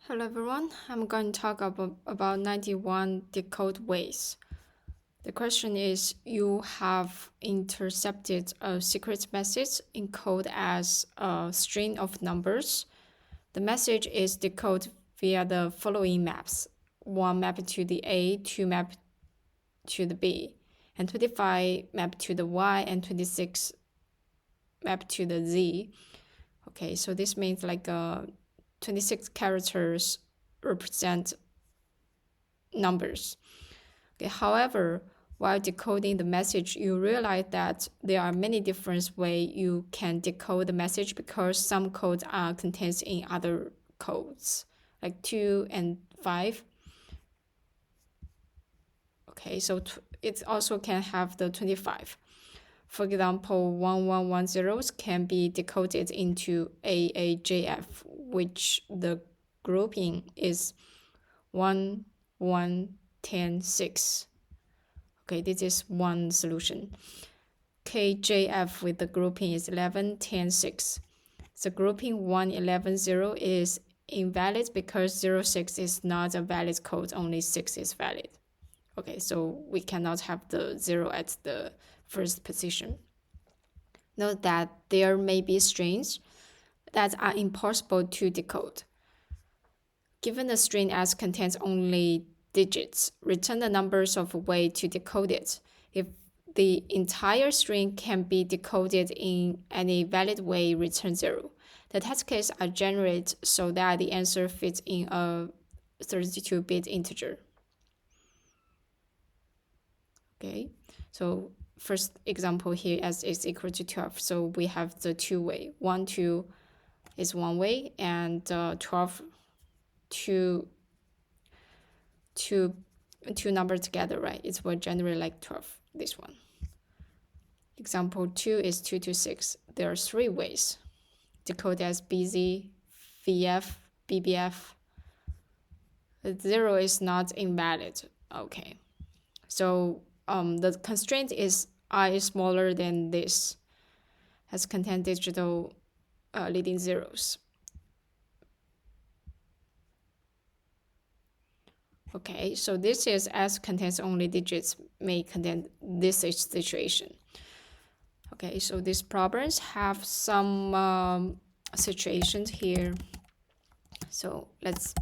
Hello everyone, I'm going to talk about 91 decode ways. The question is, you have intercepted a secret message encoded as a string of numbers. The message is decoded via the following maps: 1 map to the A, 2 map to the B, and 25 map to the Y, and 26 map to the Z. Okay, so this means like 26 characters represent numbers. Okay, however, while decoding the message, you realize that there are many different ways you can decode the message because some codes are contained in other codes, like 2 and 5. Okay, so it also can have the 25. For example, 1110 can be decoded into AAJF, which the grouping is 1, 1, 10, 6. Okay, this is one solution. KJF with the grouping is 11, 10, 6. The grouping 1, 11, 0 is invalid because 06 is not a valid code, only 6 is valid. Okay, so we cannot have the 0 at the first position. Note that there may be strings that are impossible to decode. Given the string as contains only digits, return the numbers of a way to decode it. If the entire string can be decoded in any valid way, return 0. The test cases are generated so that the answer fits in a 32-bit integer. Okay, so first example here as is equal to 12. So we have the two-way. 1, 2 is one way, and 12, two numbers together, right? It will generate like 12, this one. Example 2 is 2 to 6. There are 3 ways. Decode as BZ, VF, BBF. 0 is not invalid. Okay, so the constraint is I is smaller than this, has contain digital leading zeros. Okay, so this is as contains only digits may contain this situation. Okay, so these problems have some situations here. So let's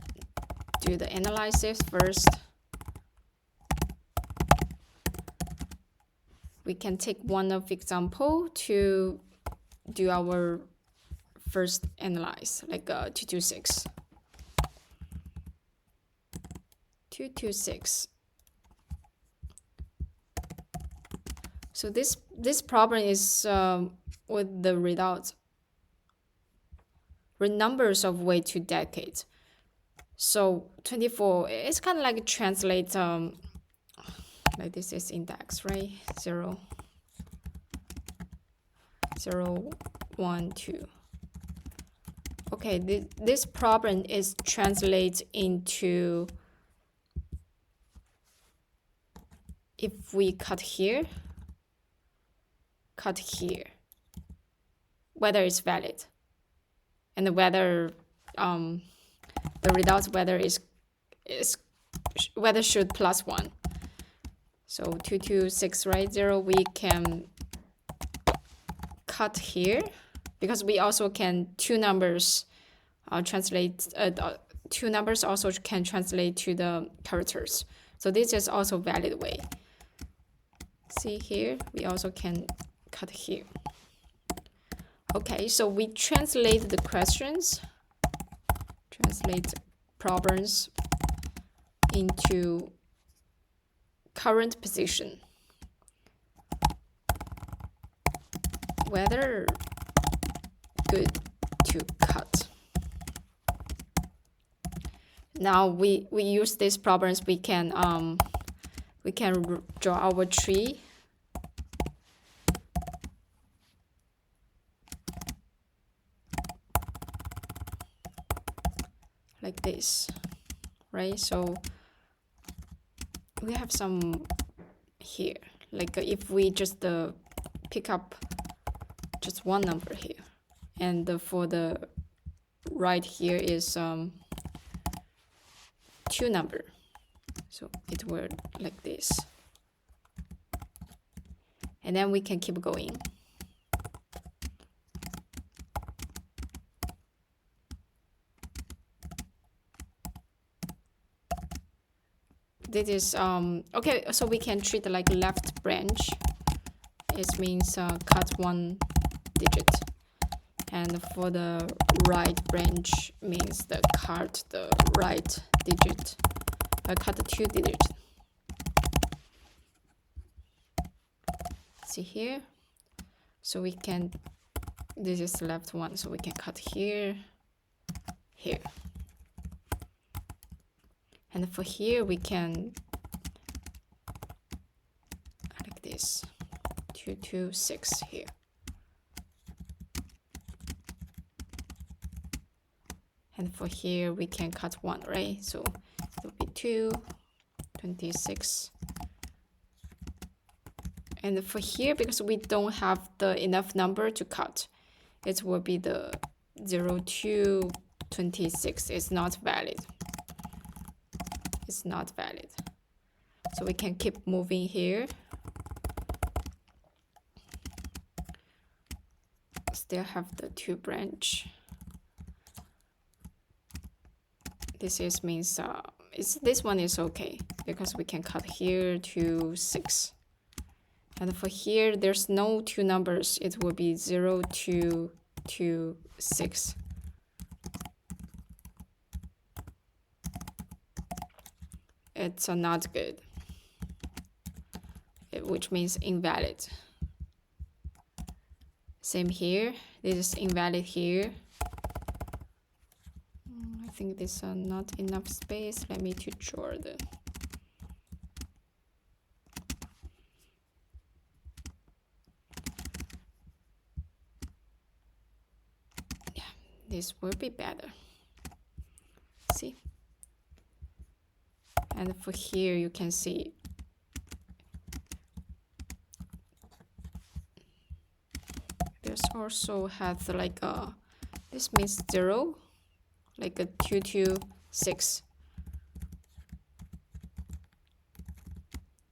do the analysis first. We can take one of example to do our first analyze, like 226. 226. So this problem is with the results with numbers of way to decade. So 24, it's kind of like translate like this is index, right? 0, 0, 1, 2. Okay, this problem is translate into, if we cut here, whether it's valid, and whether the result whether should plus 1. So 226, right? 0, we can cut here because we also can two numbers translate. Two numbers also can translate to the characters. So this is also valid way. See here, we also can cut here. Okay, so we translate the questions, translate problems into current position. Whether good to cut. Now we use these problems, we can draw our tree. Like this, right? So we have some here, like if we just pick up just one number here, and for the right here is two number. So it will like this. And then we can keep going. This is okay, so we can treat like left branch. It means cut one digit. And for the right branch means the cut the right digit. Cut the two digits. See here? So we can, this is the left one, so we can cut here, here. And for here, we can, like this, 2, 2, 6 here. And for here, we can cut 1, right? So it will be 2, 26. And for here, because we don't have the enough number to cut, it will be the 0, 2, 26. It's not valid. It's not valid. So we can keep moving here. Still have the 2 branch. This is means this one is okay because we can cut here to 6. And for here, there's no 2 numbers. It will be 0, 2, 2, 6. It's not good, which means invalid. Same here. This is invalid here. I think this is not enough space. Let me to draw the. Yeah, this will be better. See? And for here, you can see there's also has like a, this means 0, like a 2, 2, 6.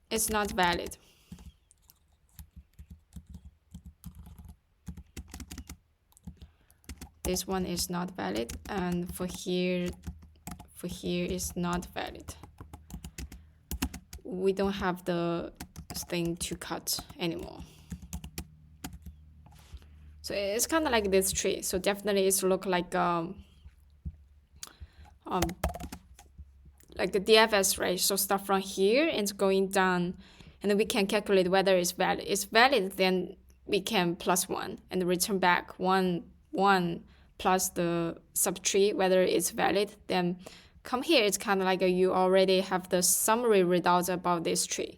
It's not valid. This one is not valid, and for here is not valid. We don't have the thing to cut anymore. So it's kind of like this tree. So definitely it's look like a DFS, right? So start from here and going down, and then we can calculate whether it's valid. It's valid, then we can +1 and return back 1, 1 plus the subtree, whether it's valid. Then come here, it's kind of like you already have the summary results about this tree.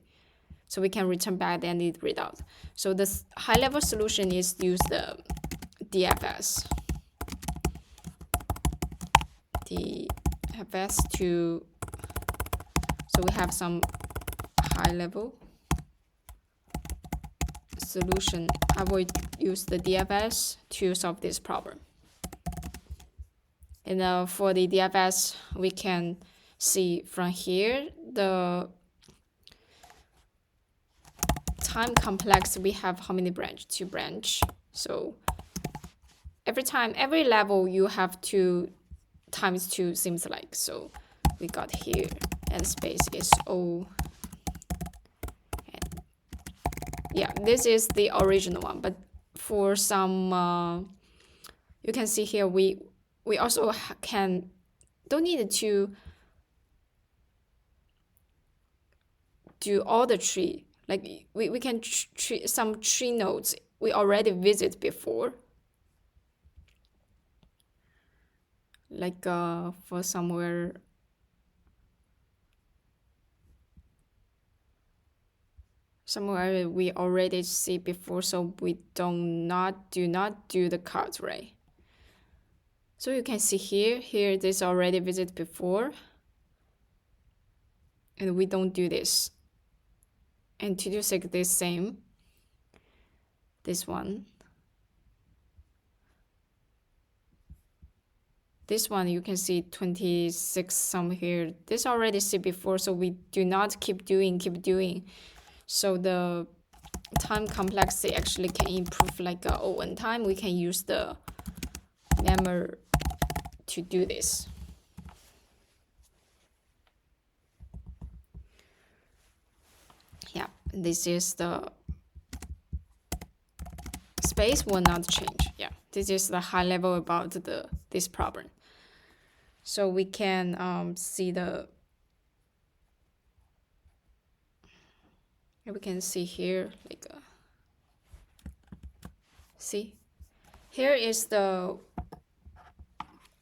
So we can return back the end result. So this high-level solution is use the DFS. DFS to, so we have some high-level solution. I will use the DFS to solve this problem. And for the DFS, we can see from here the time complex. We have how many branch? 2 branch. So every level you have 2 times 2 seems like. So we got here, and space is O. And yeah, this is the original one. But for some, you can see here we also don't need to do all the tree. Like we can treat some tree nodes we already visit before. Like for somewhere we already see before, so we do not do the cut, right? So you can see here this already visited before, and we don't do this. And to do this same, this this one you can see 26 some here. This already see before, so we do not keep doing. So the time complexity actually can improve like one time we can use the memory to do this. Yeah, this is the space will not change. Yeah, this is the high level about this problem. So we can see we can see here like see here is the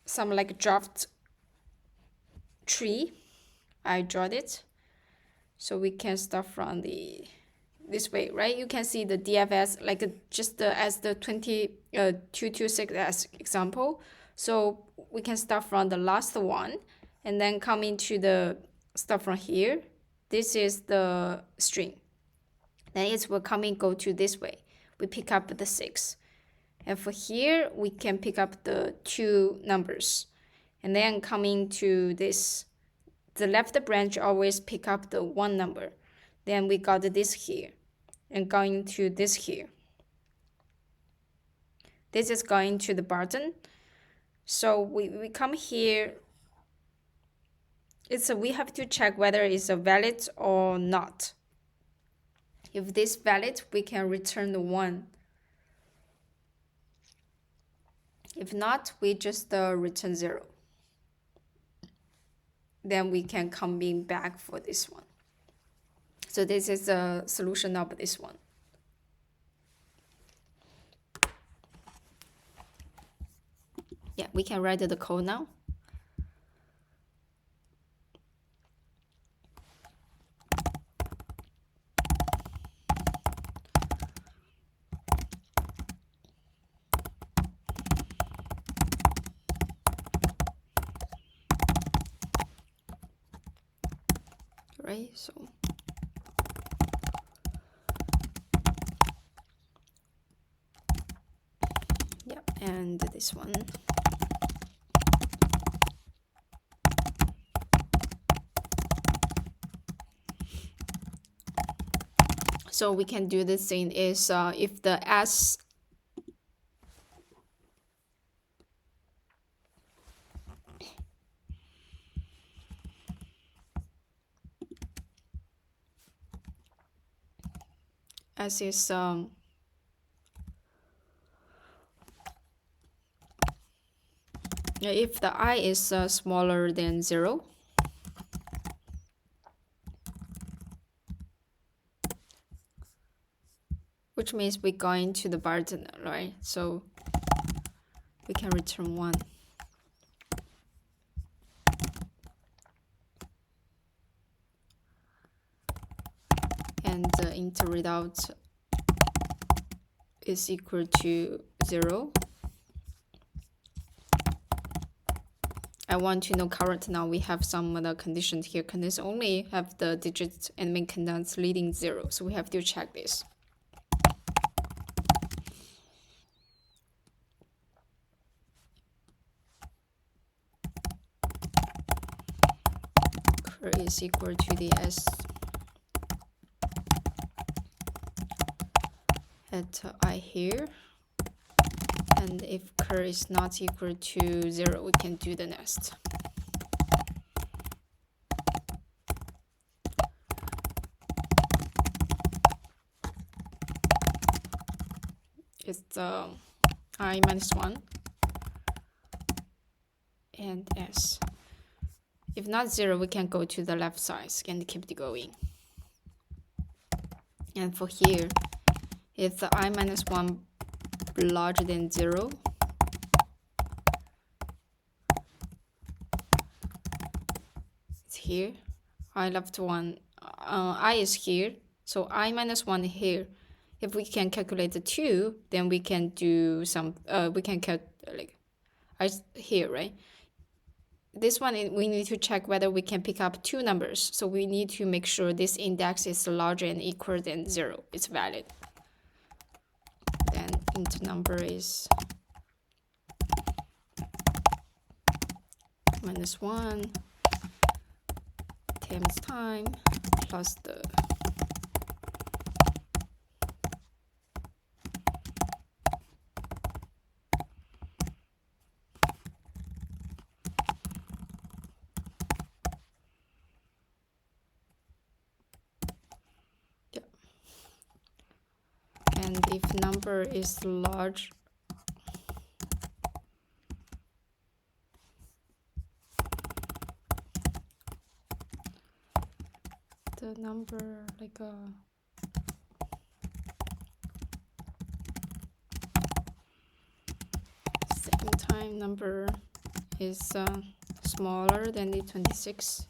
some like draft tree. I drawed it, so we can start from this way, right? You can see the DFS like just as the 226 as example. So we can start from the last one and then come into the start from here. This is the string. Then it will go to this way. We pick up the 6. And for here, we can pick up the 2 numbers. And then coming to this, the left branch always pick up the 1 number. Then we got this here. And going to this here. This is going to the button. So we come here. We have to check whether it's a valid or not. If this valid, we can return the 1. If not, we just return 0. Then we can come in back for this one. So this is the solution of this one. Yeah, we can write the code now. Right, so yeah, and this one. So we can do this thing is if the S is if the I is smaller than 0, which means we're going to the button, right? So we can return 1. And the int result is equal to 0. I want to know current now. We have some other conditions here. Conditions only have the digits and main constants leading 0. So we have to check this. Cur is equal to the S at I here. And if cur is not equal to 0, we can do the next. It's the I minus 1 and S. If not 0, we can go to the left side and keep it going. And for here, if the I minus 1 larger than 0, it's here. I left 1, I is here, so I minus 1 here. If we can calculate the 2, then we can do some, we can like I here, right? This one, we need to check whether we can pick up 2 numbers. So we need to make sure this index is larger and equal than 0. It's valid. Then int number is minus 1 times time plus the and if number is large, the number like a same time number is smaller than the 26.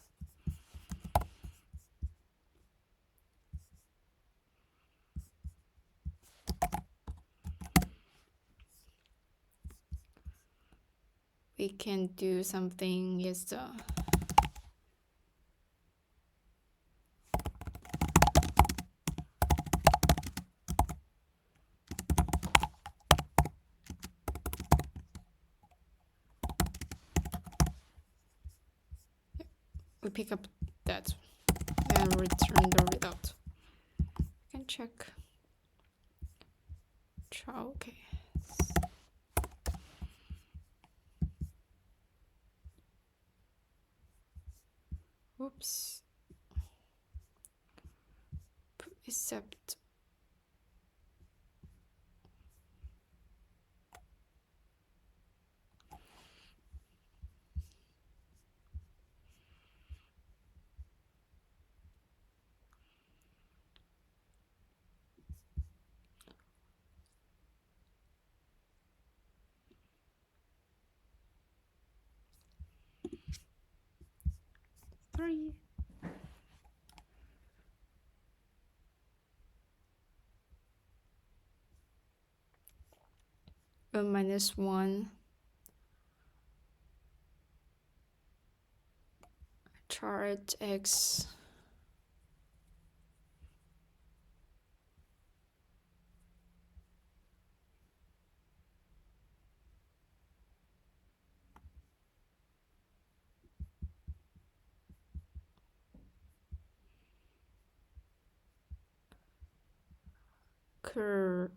We can do something is we pick up that and return the result. You can check. Okay. Oops. Except three. Minus 1 chart x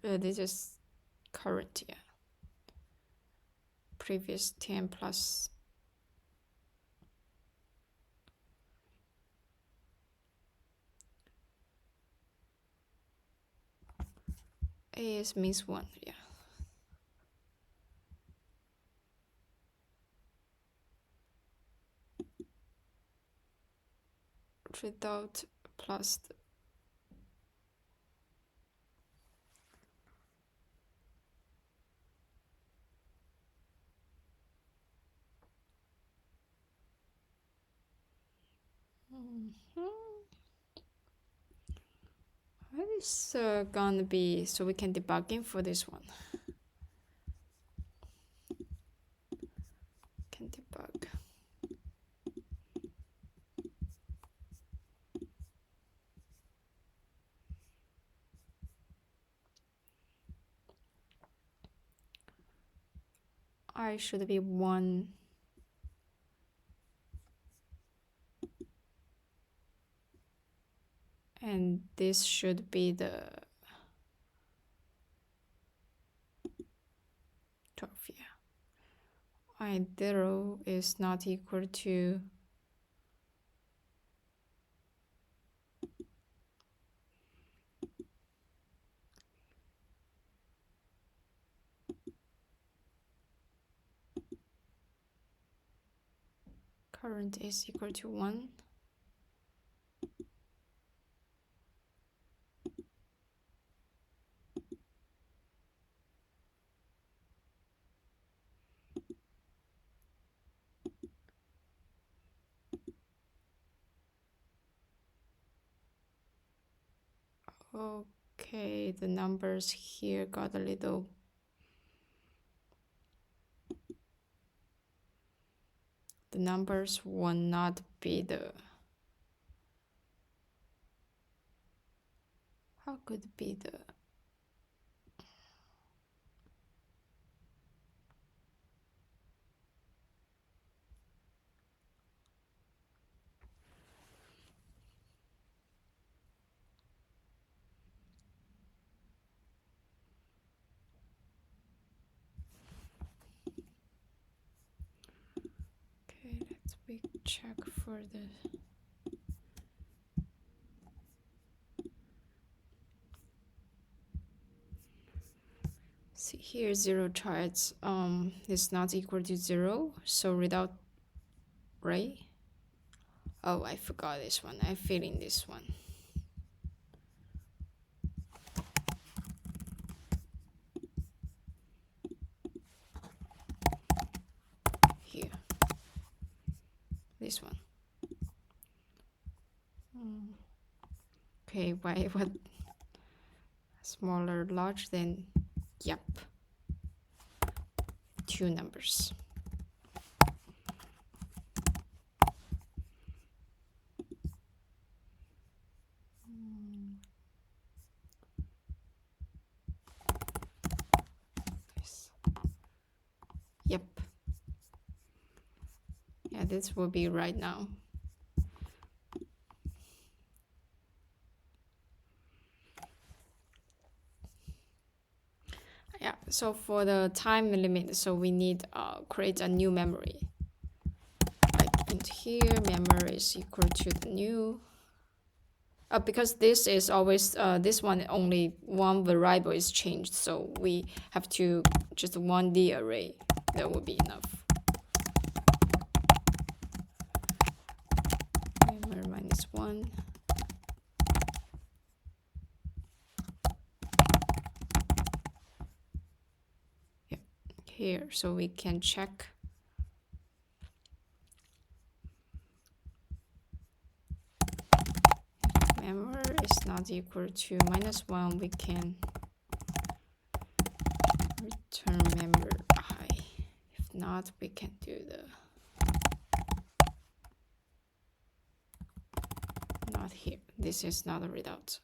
this is current, yeah. Previous 10 plus A is means 1, yeah. Result plus the What is gonna be, so we can debugging for this one. Can debug. I should be 1. And this should be the 12, yeah. I0 is not equal to current is equal to 1. Okay, the numbers here got a little the numbers will not be the how could it be the check for the see here 0 charts is not equal to 0, so without right. Oh, I forgot this one. I fill in this one. Here. This one. Okay, why what smaller, large, then yep. 2 numbers. Yep. Yeah, this will be right now. Yeah, so for the time limit, so we need create a new memory. Like into here, memory is equal to the new. Because this is always, this one only one variable is changed, so we have to just 1D array. That would be enough. Memory minus 1. Yeah, here, so we can check. Memory is not equal to -1, we can return memory I. If not, we can do the not here. This is not a result.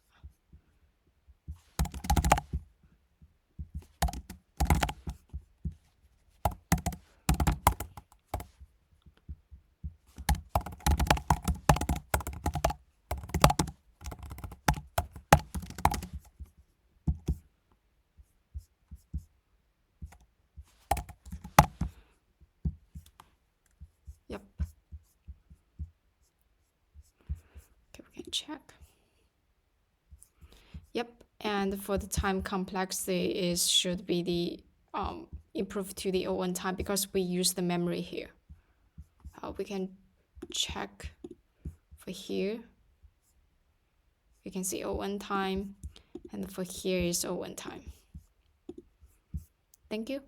Yep. Okay, we can check. Yep, and for the time complexity is should be the improved to the O1 time because we use the memory here. We can check for here. We can see O1 time, and for here is O1 time. Thank you.